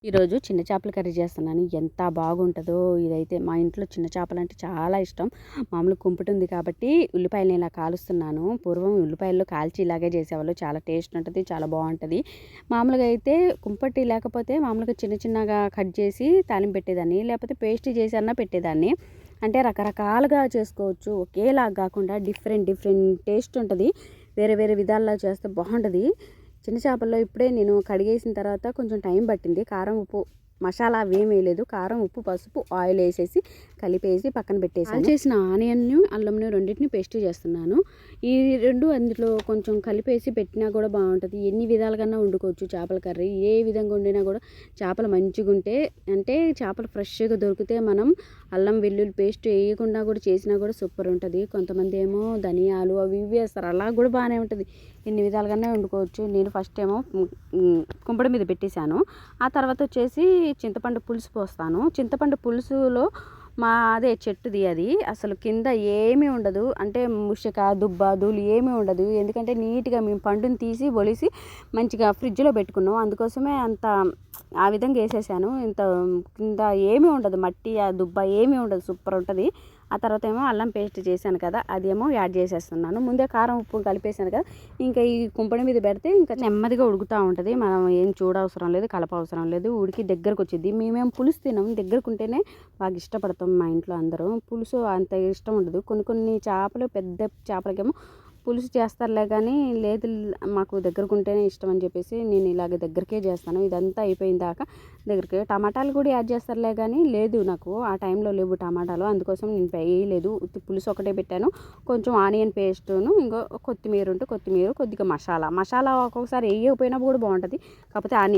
ఈరోజు చిన్న చేపల కర్రీ చేస్తున్నాను. ఎంత బాగుంటుందో ఇదైతే. మా ఇంట్లో చిన్న చేపలంటే చాలా ఇష్టం. మామూలుగా కుంపటుంది కాబట్టి ఉల్లిపాయలని ఇలా కాలుస్తున్నాను. పూర్వం ఉల్లిపాయల్లో కాల్చి ఇలాగే చేసేవాళ్ళు. చాలా టేస్ట్ ఉంటుంది, చాలా బాగుంటుంది. మామూలుగా అయితే కుంపటి లేకపోతే మామూలుగా చిన్న చిన్నగా కట్ చేసి తాలింపు పెట్టేదాన్ని, లేకపోతే పేస్ట్ చేసి అన్నా పెట్టేదాన్ని. అంటే రకరకాలుగా చేసుకోవచ్చు, ఒకేలాగా కాకుండా డిఫరెంట్ టేస్ట్ ఉంటుంది. వేరే వేరే విధాల్లో చేస్తే బాగుంటుంది. చిన్న చేపల్లో ఇప్పుడే నేను కడిగేసిన తర్వాత కొంచెం టైం పట్టింది. కారం, ఉప్పు, మసాలా అవేం వేయలేదు. కారం, ఉప్పు, పసుపు, ఆయిల్ వేసేసి కలిపేసి పక్కన పెట్టేసాను. చేసిన ఆనియన్ను, అల్లంను రెండింటిని పేస్ట్ చేస్తున్నాను. ఈ రెండు అందులో కొంచెం కలిపేసి పెట్టినా కూడా బాగుంటుంది. ఎన్ని విధాలుగా వండుకోవచ్చు చేపల కర్రీ. ఏ విధంగా వండినా కూడా చేపలు మంచిగా ఉంటే, అంటే చేపలు ఫ్రెష్గా దొరికితే మనం అల్లం వెల్లుల్లి పేస్ట్ వేయకుండా కూడా చేసినా కూడా సూపర్ ఉంటుంది. కొంతమంది ఏమో ధనియాలు అవి ఇవి వేస్తారు, అలా కూడా బాగానే ఉంటుంది. ఎన్ని విధాలుగానే వండుకోవచ్చు. నేను ఫస్ట్ ఏమో కుంపడి మీద పెట్టేశాను. ఆ తర్వాత వచ్చేసి చింతపండు పులుసు పోస్తాను. చింతపండు పులుసులో అదే చెట్టుది అది. అసలు కింద ఏమీ ఉండదు, అంటే ముషక దుబ్బ ధూళి ఏమీ ఉండదు. ఎందుకంటే నీట్గా మేము పండుని తీసి ఒలిసి మంచిగా ఫ్రిడ్జ్లో పెట్టుకున్నాం. అందుకోసమే అంత ఆ విధంగా వేసేసాను. ఇంత కింద ఏమీ ఉండదు, మట్టి ఆ దుబ్బ ఏమీ ఉండదు, సూపర్ ఉంటుంది. ఆ తర్వాత ఏమో అల్లం పేస్ట్ చేశాను కదా, అదేమో యాడ్ చేసేస్తున్నాను. ముందే కారం ఉప్పు కలిపేసాను కదా, ఇంకా ఈ కుంపడి మీద పెడితే ఇంకా నెమ్మదిగా ఉడుకుతూ ఉంటుంది. మనం ఏం చూడవసరం లేదు, కలప అవసరం లేదు. ఉడికి దగ్గరకు వచ్చింది. మేమేం పులుసు తినాం, దగ్గరకు ఉంటేనే బాగా ఇష్టపడతాం. మా ఇంట్లో అందరూ పులుసు అంత ఇష్టం ఉండదు. కొన్ని చేపలు, పెద్ద చేపలకేమో పులుసు చేస్తారులే, కానీ లేదు మాకు దగ్గరకుంటేనే ఇష్టం అని చెప్పేసి నేను ఇలాగ దగ్గరికే చేస్తాను. ఇదంతా అయిపోయిన దాకా దగ్గరికి టమాటాలు కూడా యాడ్ చేస్తారులే, కానీ లేదు నాకు ఆ టైంలో లేవు టమాటాలు. అందుకోసం నేను వేయలేదు. పులుసు ఒకటే పెట్టాను. కొంచెం ఆనియన్ పేస్టును, ఇంకో కొత్తిమీర ఉంటే కొత్తిమీర, కొద్దిగా మసాలా ఒక్కొక్కసారి వేయకపోయినా కూడా బాగుంటుంది. కాకపోతే ఆనియన్